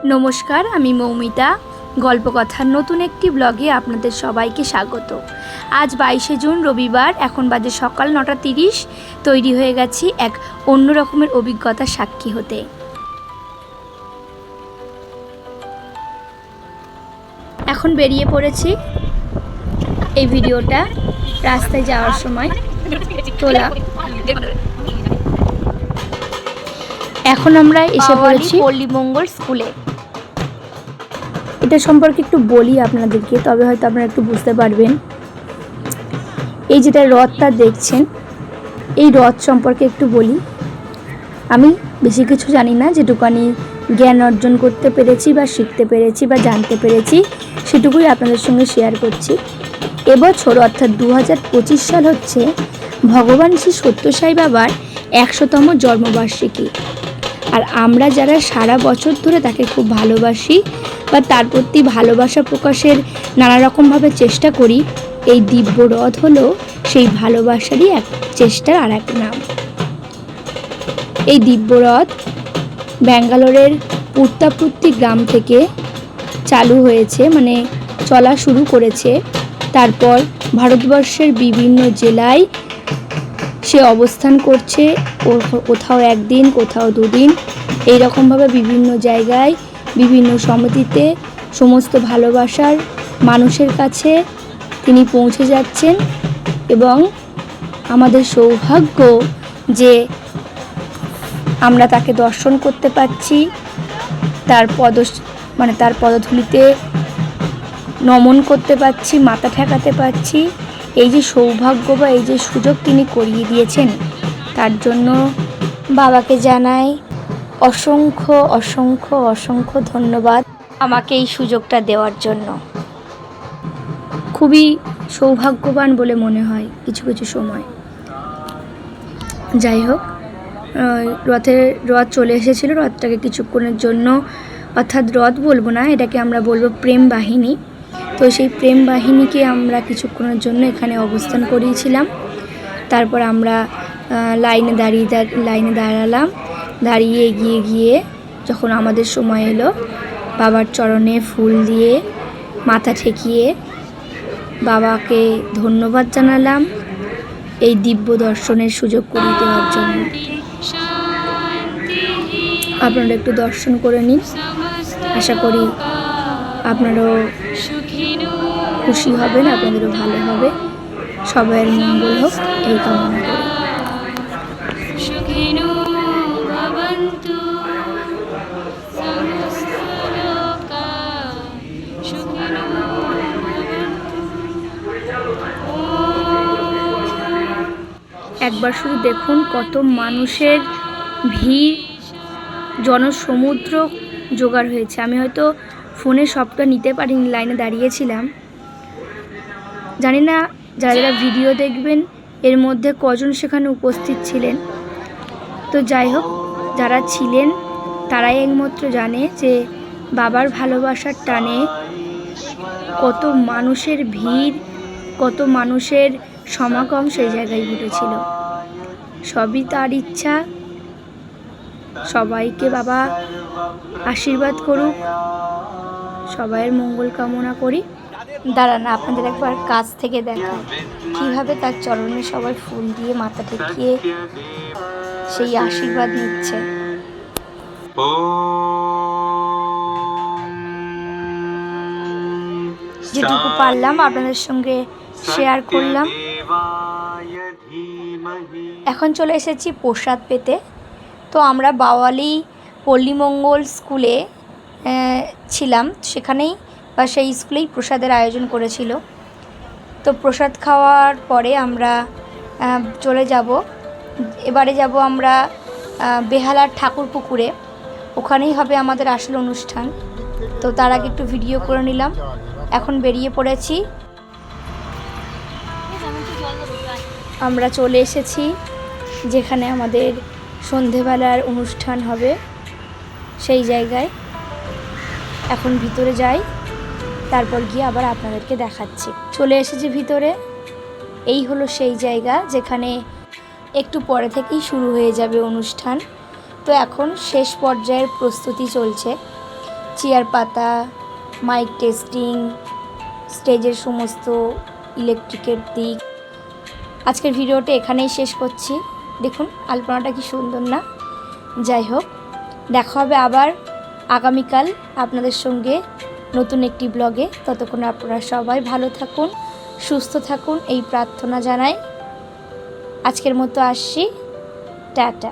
নমস্কার, আমি মৌমিতা। গল্পকথার নতুন একটি ব্লগে আপনাদের সবাইকে স্বাগত। আজ 22শে জুন রবিবার, এখন বাজে সকাল 9:30। তৈরি হয়ে গেছি এক অন্য রকমের অভিজ্ঞতার সাক্ষী হতে। এখন বেরিয়ে পড়েছি। এই ভিডিওটা রাস্তায় যাওয়ার সময় তোলা। এখন আমরা এসে পড়েছি পল্লীমঙ্গল স্কুলে। এটা সম্পর্কে একটু বলি আপনাদেরকে, তবে হয়তো আপনারা একটু বুঝতে পারবেন। এই যেটা রথটা দেখছেন, এই রথ সম্পর্কে একটু বলি। আমি বেশি কিছু জানি না, যেটুকানি জ্ঞান অর্জন করতে পেরেছি বা শিখতে পেরেছি বা জানতে পেরেছি সেটুকুই আপনাদের সঙ্গে শেয়ার করছি। এবছর অর্থাৎ 2025 সাল হচ্ছে ভগবান শ্রী সত্য সাই বাবার 100তম জন্মবার্ষিকী। আর আমরা যারা সারা বছর ধরে তাকে খুব ভালোবাসি বা তার প্রতি ভালোবাসা প্রকাশের নানা রকমভাবে চেষ্টা করি, এই দিব্য রথ হলো সেই ভালোবাসারই এক চেষ্টার আর এক নাম। এই দিব্য রথ ব্যাঙ্গালোরের পুত্তাপুত্তি গ্রাম থেকে চালু হয়েছে, মানে চলা শুরু করেছে। তারপর ভারতবর্ষের বিভিন্ন জেলায় সে অবস্থান করছে, কোথাও একদিন, কোথাও দুদিন, এইরকমভাবে বিভিন্ন জায়গায় বিভিন্ন সমিতিতে সমস্ত ভালোবাসার মানুষের কাছে তিনি পৌঁছে যাচ্ছেন। এবং আমাদের সৌভাগ্য যে আমরা তাকে দর্শন করতে পারছি, তার পদধূলিতে নমন করতে পারছি, মাথা ঠেকাতে পারছি। এই যে সৌভাগ্য বা এই যে সুযোগ তিনি করিয়ে দিয়েছেন, তার জন্য বাবাকে জানাই অসংখ্য অসংখ্য অসংখ্য ধন্যবাদ আমাকে এই সুযোগটা দেওয়ার জন্য। খুবই সৌভাগ্যবান বলে মনে হয় কিছু কিছু সময়। যাই হোক, রথ চলে এসেছিল। রথটাকে কিছুক্ষণের জন্য, অর্থাৎ রথ বলবো না, এটাকে আমরা বলবো প্রেম বাহিনী। তো সেই প্রেম বাহিনীকে আমরা কিছুক্ষণের জন্য এখানে অবস্থান করিয়েছিলাম। তারপর আমরা লাইনে দাঁড়ালাম। দাঁড়িয়ে এগিয়ে গিয়ে যখন আমাদের সময় এলো, বাবার চরণে ফুল দিয়ে মাথা ঠেকিয়ে বাবাকে ধন্যবাদ জানালাম এই দিব্য দর্শনের সুযোগ করে দেওয়ার জন্য। আপনারা একটু দর্শন করে নিন, আশা করি আপনারাও খুশি হবেন, আপনাদেরও ভালো হবে। সবাইয়ের মঙ্গল হোক এই কামনা করি। একবার শুধু দেখুন কত মানুষের ভিড়, জনসমুদ্র জোগাড় হয়েছে। আমি হয়তো ফোনে সবটা নিতে পারিনি, লাইনে দাঁড়িয়েছিলাম। জানি না যারা যারা ভিডিও দেখবেন এর মধ্যে কজন সেখানে উপস্থিত ছিলেন। তো যাই হোক, যারা ছিলেন তারাই একমাত্র জানে যে বাবার ভালোবাসার টানে কত মানুষের ভিড়, কত মানুষের সমাগম সেই জায়গায় ঘটেছিল। সবই তার ইচ্ছা। সবাইকে বাবা আশীর্বাদ করুক, সবাইয়ের মঙ্গল কামনা করি। দাঁড়ান, আপনাদের একবার কাছ থেকে দেখা কিভাবে তার চরণে সবাই ফুল দিয়ে মাথা ঠেকিয়ে সেই আশীর্বাদ নিচ্ছে। যেটুকু পারলাম আপনাদের সঙ্গে শেয়ার করলাম। এখন চলে এসেছি প্রসাদ পেতে। তো আমরা বাওয়ালি পল্লীমঙ্গল স্কুলে ছিলাম, সেখানেই বা সেই স্কুলেই প্রসাদের আয়োজন করেছিল। তো প্রসাদ খাওয়ার পরে আমরা চলে যাব, এবারে যাব আমরা বেহালার ঠাকুর পুকুরে। ওখানেই হবে আমাদের আসল অনুষ্ঠান। তো তার আগে একটু ভিডিও করে নিলাম। এখন বেরিয়ে পড়েছি। আমরা চলে এসেছি যেখানে আমাদের সন্ধেবেলার অনুষ্ঠান হবে, সেই জায়গায়। এখন ভিতরে যাই, তারপর গিয়ে আবার আপনাদেরকে দেখাচ্ছি। চলে এসেছি ভিতরে। এই হলো সেই জায়গা যেখানে একটু পরে থেকেই শুরু হয়ে যাবে অনুষ্ঠান। তো এখন শেষ পর্যায়ের প্রস্তুতি চলছে। চেয়ার পাতা, মাইক টেস্টিং, স্টেজের সমস্ত ইলেকট্রিকের দিক। আজকের ভিডিওটা এখানেই শেষ করছি। দেখুন আলপনাটা কি সুন্দর না? যাই হোক, দেখা হবে আবার আগামীকাল আপনাদের সঙ্গে নতুন একটি ব্লগে। ততক্ষণ আপনারা সবাই ভালো থাকুন, সুস্থ থাকুন এই প্রার্থনা জানাই। আজকের মতো আসছি, টাটা।